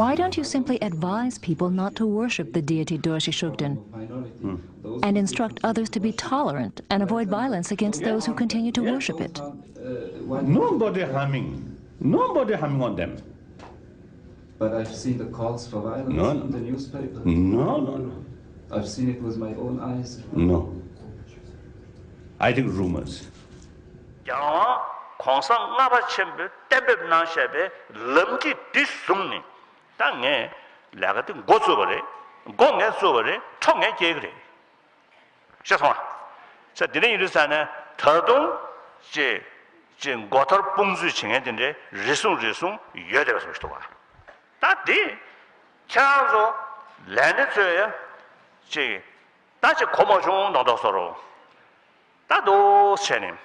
Why don't you simply advise people not to worship the deity Dorje Shugden and instruct others to be tolerant and avoid violence against those who continue to worship it? Nobody harming on them. But I've seen the calls for violence in the newspaper. No. I've seen it with my own eyes. No. I think rumors. 다도 셔님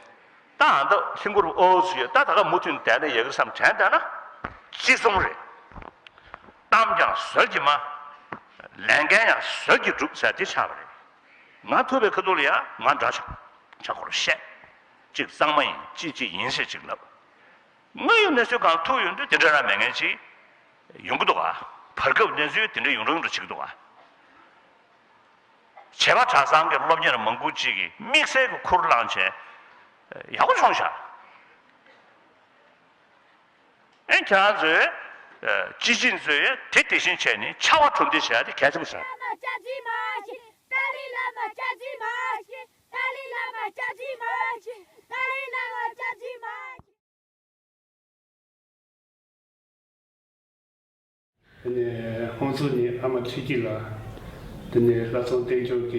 다도 친구를 어지요 다다가 못은 때는 얘기를 삼 잔다나 지송을 담장 설지마 랭게야 설지 죽사지 차버려 나토베 그돌이야 만자셔 자고로 셰 즉 상마인 지지 인세 직럽 뭐요 내서가 토윤도 되더라 맹해지 용구도가 벌급 내수에 되는 용동도 지도가 제가 자상게 로비는 멍구지기 믹스에고 쿠르란체 야고 총샤 엔차즈 지진수에 대대신 체니 차와 존재셔야 돼 계속서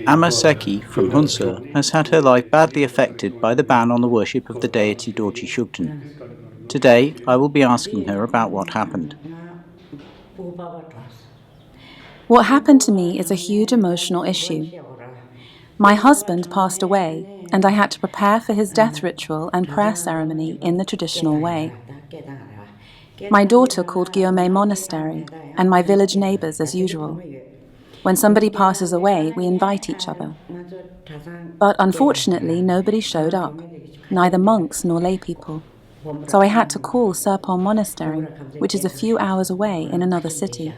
Amaseki from Hunsu has had her life badly affected by the ban on the worship of the deity Dorje Shugden. Today, I will be asking her about what happened. What happened to me is a huge emotional issue. My husband passed away, and I had to prepare for his death ritual and prayer ceremony in the traditional way. My daughter called Gyome Monastery, and my village neighbours as usual. When somebody passes away, we invite each other. But unfortunately, nobody showed up, neither monks nor lay people. So I had to call Serpong Monastery, which is a few hours away in another city.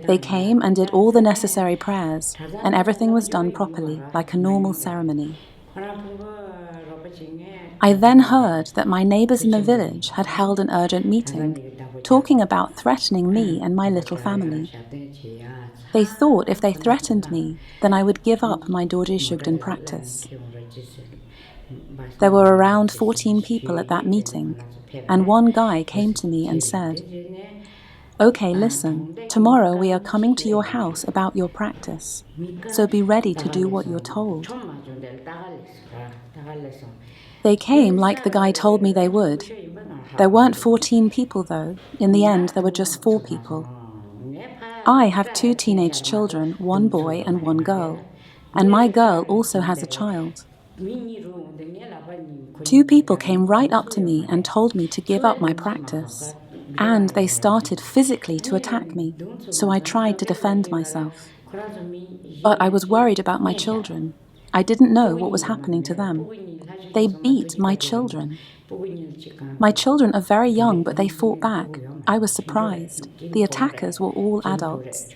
They came and did all the necessary prayers, and everything was done properly, like a normal ceremony. I then heard that my neighbours in the village had held an urgent meeting, talking about threatening me and my little family. They thought if they threatened me, then I would give up my Dorje Shugden practice. There were around 14 people at that meeting, and one guy came to me and said, "Okay, listen, tomorrow we are coming to your house about your practice, so be ready to do what you're told." They came like the guy told me they would. There weren't 14 people though. In the end, there were just 4 people. I have 2 teenage children, 1 boy and 1 girl, and my girl also has a child. 2 people came right up to me and told me to give up my practice, and they started physically to attack me, so I tried to defend myself. But I was worried about my children. I didn't know what was happening to them. They beat my children. My children are very young, but they fought back. I was surprised. The attackers were all adults.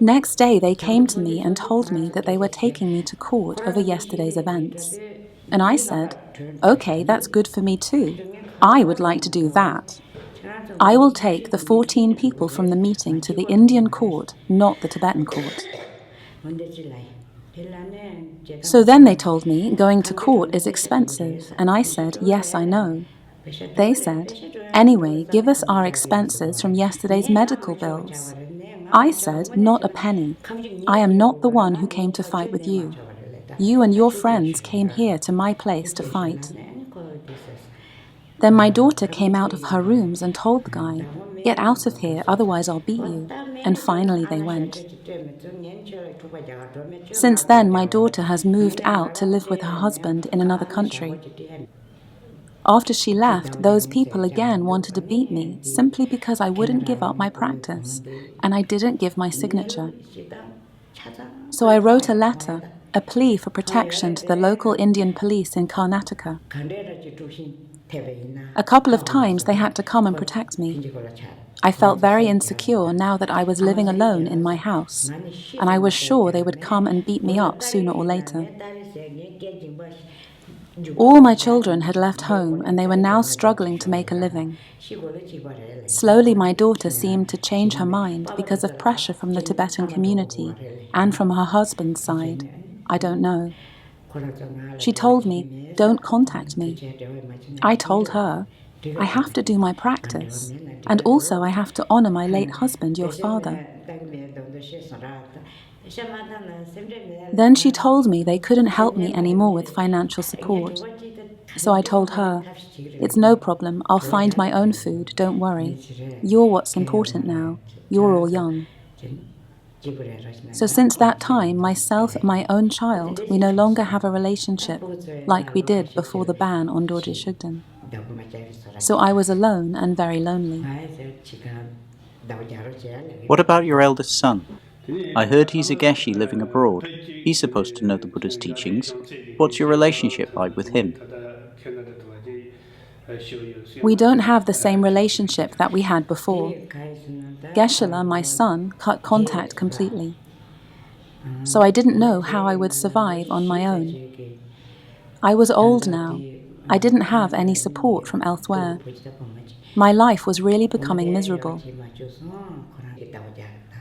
Next day, they came to me and told me that they were taking me to court over yesterday's events. And I said, "Okay, that's good for me too. I would like to do that. I will take the 14 people from the meeting to the Indian court, not the Tibetan court." So then they told me going to court is expensive, and I said, "Yes, I know." They said, "Anyway, give us our expenses from yesterday's medical bills." I said, "Not a penny. I am not the one who came to fight with you. You and your friends came here to my place to fight." Then my daughter came out of her rooms and told the guy, "Get out of here, otherwise I'll beat you." And finally they went. Since then, my daughter has moved out to live with her husband in another country. After she left, those people again wanted to beat me simply because I wouldn't give up my practice, and I didn't give my signature. So I wrote a letter, a plea for protection to the local Indian police in Karnataka. A couple of times they had to come and protect me. I felt very insecure now that I was living alone in my house, and I was sure they would come and beat me up sooner or later. All my children had left home and they were now struggling to make a living. Slowly my daughter seemed to change her mind because of pressure from the Tibetan community and from her husband's side. I don't know. She told me, "Don't contact me." I told her, "I have to do my practice, and also I have to honor my late husband, your father." Then she told me they couldn't help me anymore with financial support. So I told her, "It's no problem, I'll find my own food, don't worry. You're what's important now, you're all young." So since that time, myself and my own child, we no longer have a relationship like we did before the ban on Dorje Shugden. So I was alone and very lonely. What about your eldest son? I heard he's a Geshe living abroad. He's supposed to know the Buddha's teachings. What's your relationship like with him? We don't have the same relationship that we had before. Geshe-la, my son, cut contact completely. So I didn't know how I would survive on my own. I was old now. I didn't have any support from elsewhere. My life was really becoming miserable.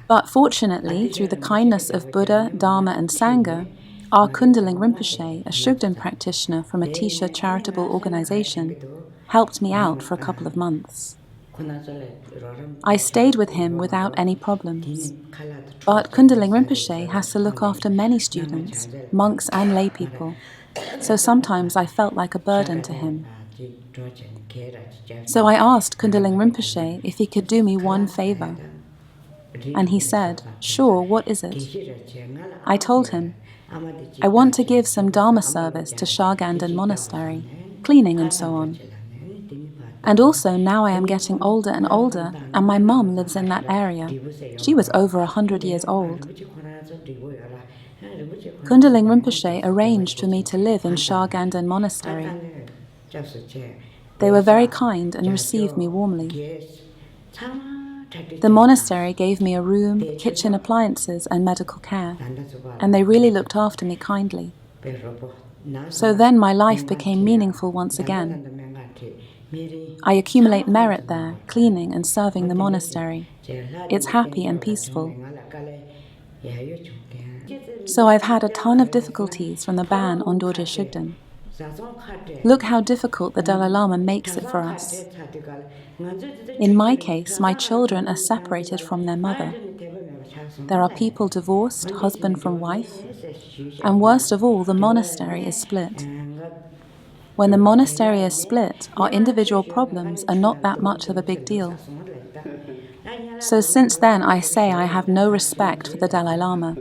But fortunately, through the kindness of Buddha, Dharma and Sangha, our Kundalini Rinpoche, a Shugden practitioner from a Tisha charitable organization, helped me out for a couple of months. I stayed with him without any problems. But Kundalini Rinpoche has to look after many students, monks and lay people, so sometimes I felt like a burden to him. So I asked Kundalini Rinpoche if he could do me one favor. And he said, "Sure, what is it?" I told him, "I want to give some Dharma service to Shugden Monastery, cleaning and so on. And also now I am getting older and older, and my mum lives in that area. She was over 100 years old." Kundalini Rinpoche arranged for me to live in Shugden Monastery. They were very kind and received me warmly. The monastery gave me a room, kitchen appliances and medical care, and they really looked after me kindly. So then my life became meaningful once again. I accumulate merit there, cleaning and serving the monastery. It's happy and peaceful. So I've had a ton of difficulties from the ban on Dorje Shugden. Look how difficult the Dalai Lama makes it for us. In my case, my children are separated from their mother. There are people divorced, husband from wife, and worst of all, the monastery is split. When the monastery is split, our individual problems are not that much of a big deal. So since then, I say I have no respect for the Dalai Lama.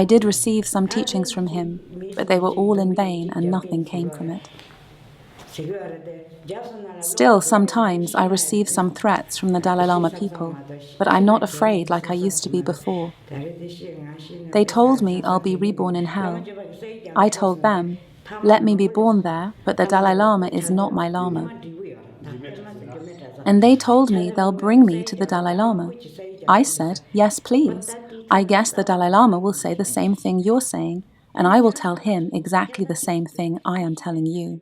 I did receive some teachings from him, but they were all in vain and nothing came from it. Still, sometimes I receive some threats from the Dalai Lama people, but I'm not afraid like I used to be before. They told me I'll be reborn in hell. I told them, "Let me be born there, but the Dalai Lama is not my Lama." And they told me they'll bring me to the Dalai Lama. I said, "Yes, please. I guess the Dalai Lama will say the same thing you're saying, and I will tell him exactly the same thing I am telling you."